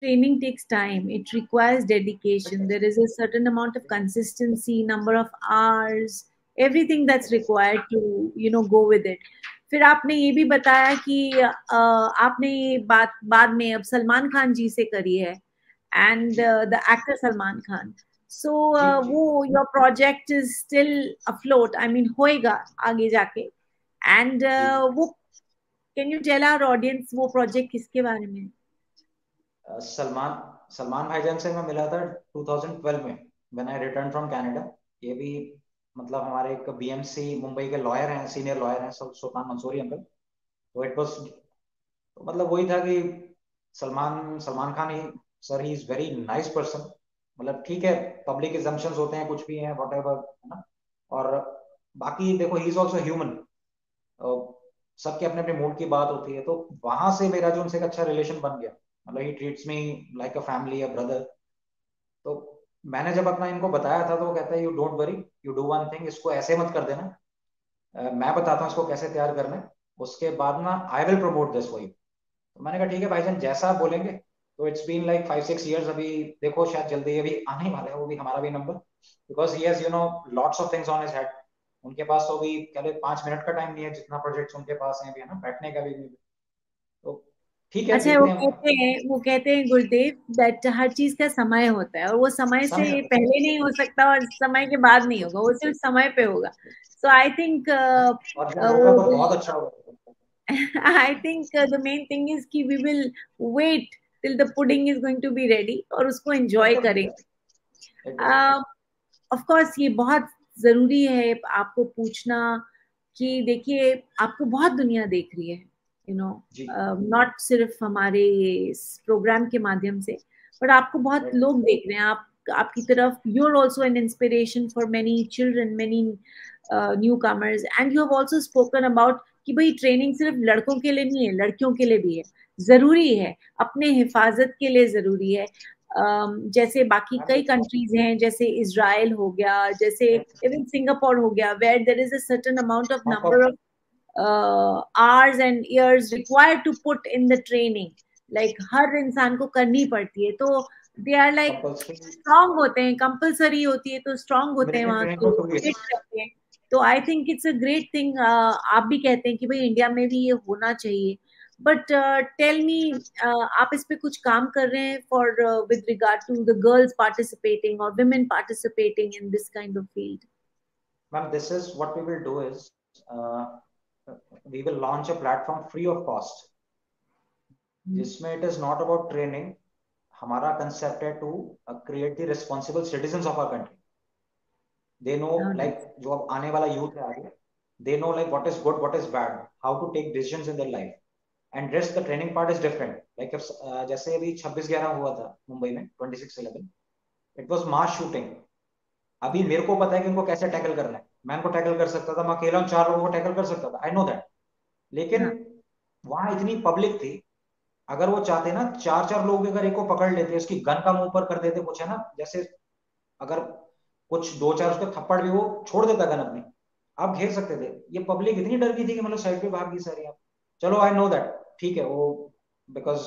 training takes time. It requires dedication. There is a certain amount of consistency, number of hours, everything that's required to go with it. फिर आपने ये भी बताया कि आपने ये बात बाद में अब सलमान खान जी से करी है, and the actor Salman Khan. So वो your project is still afloat, I mean होएगा आगे जाके. एंड वो can you tell our audience वो प्रोजेक्ट किसके बारे में? सलमान सलमान भाईजान से मैं मिला था 2012 में, when I return from Canada. ये भी मतलब हमारे एक बीएमसी मुंबई के लॉयर हैं, सीनियर लॉयर हैं, सुल्तान मंसूरी अंकल. तो इट वाज, तो मतलब वही था कि सलमान सलमान खान ही, sir he is very nice person. मतलब ठीक है, पब्लिक एजम्पशंस होते हैं, कुछ भी है, व्हाटएवर, है ना. और बाकी देखो, ही इज आल्सो ह्यूमन. सबके अपने अपने मूड की बात होती है. तो वहां से मेरा जो उनसे एक अच्छा रिलेशन बन गया. मतलब ही treats me like a family, a brother. तो मैंने जब अपना इनको बताया था तो वो कहता है, you don't worry, you do one thing, इसको ऐसे मत कर देना. मैं बताता हूँ इसको कैसे तैयार करना है, उसके बाद ना I will promote this for you. तो मैंने कहा ठीक है भाईजान, जैसा आप बोलेंगे. तो इट्स बीन लाइक 5-6 years. अभी देखो शायद जल्दी अभी आने ही वाला है वो भी, हमारा भी number. Because he has lots of things on his head. उनके पास तो अभी कह लो 5 मिनट का टाइम नहीं है, जितना प्रोजेक्ट्स उनके पास हैं अभी, है ना, बैठने का भी नहीं. तो ठीक है, अच्छा, देखते हैं. वो कहते हैं गुरुदेव दैट हर चीज का समय होता है, और वो समय से समय पहले नहीं हो सकता और समय के बाद नहीं होगा, वो सिर्फ समय पे होगा. सो आई थिंक और जब होगा तो बहुत अच्छा होगा. I think the main thing is कि we will wait till the pudding is going to be ready और उसको एंजॉय एकदम करेंगे. एकदम. ऑफ कोर्स ये बहुत जरूरी है आपको पूछना कि देखिए, आपको बहुत दुनिया देख रही है, यू नो, जी. नॉट सिर्फ हमारे प्रोग्राम के माध्यम से, बट आपको बहुत राइट. लोग देख रहे हैं. आप आपकी तरफ, you are also an inspiration for many children, many newcomers, and you have also spoken about कि भाई ट्रेनिंग सिर्फ लड़कों के लिए नहीं है, लड़कियों के लिए भी है, जरूरी है, अपने हिफाजत के लिए जरूरी है. जैसे बाकी मैम कई देखो. कंट्रीज हैं, जैसे इजराइल हो गया, जैसे इवन सिंगापुर हो गया, where there is a certain amount of number Hong Kong. Of hours and years required to put in the training. like हर इंसान को करनी पड़ती है, तो they are like compulsory strong होते हैं, कंपलसरी होती है तो स्ट्रांग होते हैं मिलिट्री वहां ट्रेनिंग के, फॉर 2 years. फिट रहते हैं. तो I think it's a great thing. आप भी कहते हैं कि भाई इंडिया में भी ये होना चाहिए, बट टेल मी, आप इस पे कुछ काम कर रहे हैं for with regard to the girls participating और women participating in this kind of field? Ma'am, this is what we will do is, we will launch a platform free of cost, जिसमें it is not about training. हमारा concept है to create the responsible citizens of our country. They know, Oh, like nice. जो अब आने वाला youth है आगे, they know like what is good, what is bad, how to take decisions in their life. And rest the training part is different. Like if जैसे अभी 26/11 हुआ था मुंबई में, 26/11, it was mass shooting. अभी मेरे को पता है कि इनको कैसे टैकल करना है. मैं इनको टैकल कर सकता था, मैं अकेला 4 लोगों को टैकल कर सकता था, आई नो दैट. लेकिन हाँ. वहां इतनी पब्लिक थी, अगर वो चाहते ना, 4-4 लोग अगर एक को पकड़ लेते, उसकी गन का मुंह ऊपर कर देते, कुछ है ना, जैसे अगर कुछ 2-4 उसके थप्पड़ भी, वो छोड़ देता गन अपनी, आप घेर सकते थे. ये पब्लिक इतनी डर गई थी कि मतलब साइड पे भाग गई सारी. आप चलो, आई नो दैट, ठीक है वो, because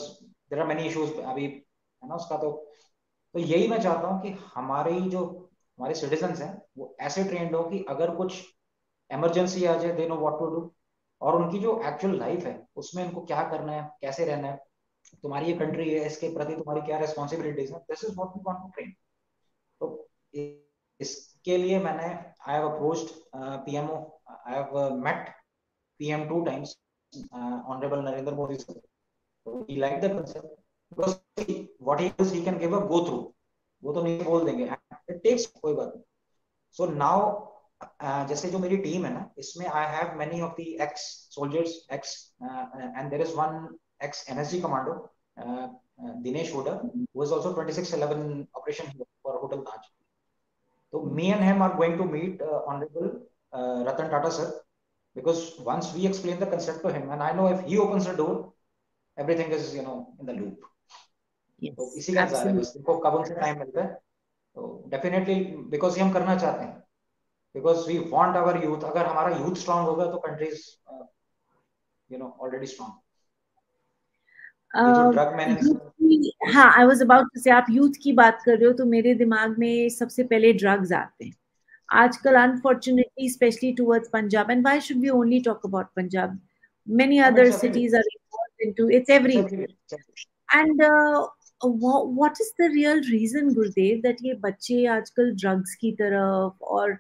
there are many issues अभी, है ना उसका. तो यही मैं चाहता हूँ कि हमारे जो हमारे सिटीजन्स हैं वो ऐसे ट्रेंड हो कि अगर कुछ इमरजेंसी आ जाए, they know what to do. और उनकी जो एक्चुअल लाइफ है उसमें इनको क्या करना है, कैसे रहना है, तुम्हारी ये कंट्री है, इसके प्रति तुम्हारी क्या रिस्पॉन्सिबिलिटीज है, this is what we want to train. तो इसके लिए मैंने, I have approached PMO, I have met PM 2 times, honourable Narendra Modi sir. तो he like the concept, because what he does, he can give a go through. वो तो नहीं बोल देंगे, इट टेक्स, कोई बात नहीं. सो नाउ जैसे जो मेरी टीम है ना, इसमें I have many of the ex soldiers, ex, and there is one ex NSG commando, Dinesh Hooda, who is also 26/11 operation for hotel Taj. So me and him are going to meet Honorable Ratan Tata sir, because once we explain the concept to him, and I know if he opens the door, everything is in the loop. तो Yes, इसी का इंतजार है absolutely. बस, देखो कब उनसे time मिलता है. तो डेफिनेटली, बिकॉज ये हम करना चाहते हैं, because we want our youth. अगर हमारा यूथ स्ट्रांग होगा तो कंट्रीज ऑलरेडी स्ट्रांग. ये जो ड्रग मैनेजमेंट। हाँ, आई वाज अबाउट टू से, आप यूथ की बात कर रहे हो तो मेरे दिमाग में सबसे पहले ड्रग्स आते हैं आजकल, unfortunately, specially towards Punjab. And why should we only talk about Punjab? Many हाँ, other it's everywhere, cities are involved into it's it's everywhere. Everywhere. And what is the real reason, Gurdev, that ये बच्चे आजकल drugs की तरफ और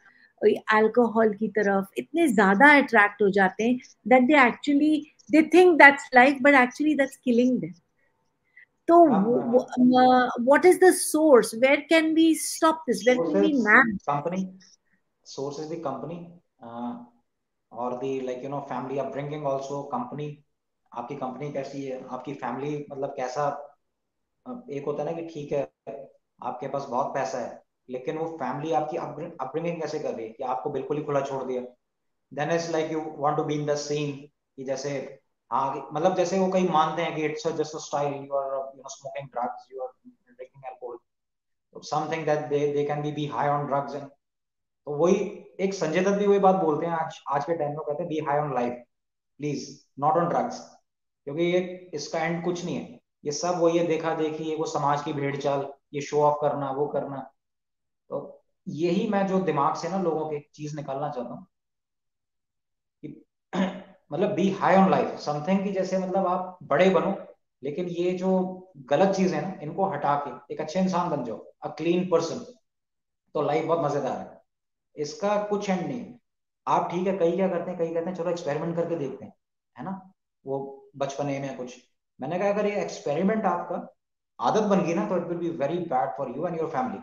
alcohol की तरफ इतने ज्यादा अट्रैक्ट हो जाते हैं that they actually they think that's life, but actually that's killing them. So, what is the source? Where can we stop this? Where can we sources map? Company, source is the company, or the like family upbringing also company। आपकी company कैसी है, आपकी family मतलब कैसा। एक होता है ना कि ठीक है आपके पास बहुत पैसा है, लेकिन वो फैमिली आपकी अपब्रिंगिंग कैसे कर रही है, कि आपको बिल्कुल ही खुला छोड़ दिया। Then is like you want to be in the scene, कि जैसे हाँ मतलब जैसे वो कई मानते हैं कि it's just a style, you are smoking drugs, you are drinking alcohol, something that they can be high on drugs. तो वही एक संजय दत्त भी वही बात बोलते हैं आज आज के टाइम में, कहते हैं be high on life please, not on drugs. क्योंकि ये इसका एंड कुछ नहीं है, ये सब वही है देखा देखी, ये वो समाज की भेड़ चाल, ये शो ऑफ करना वो करना। तो यही मैं जो दिमाग से ना लोगों के चीज निकालना चाहता हूँ कि मतलब be high on life something, कि जैसे मतलब आप बड़े बनो, लेकिन ये जो गलत चीज है ना इनको हटा के एक अच्छे इंसान बन जाओ, अ क्लीन पर्सन। तो लाइफ बहुत मजेदार है, इसका कुछ एंड नहीं है। आप ठीक है, कई क्या करते हैं, कई कहते हैं चलो एक्सपेरिमेंट करके देखते हैं, है ना, वो बचपने में कुछ। मैंने कहा अगर ये एक्सपेरिमेंट आपका आदत बन गई ना, तो it will be very bad for you and your family.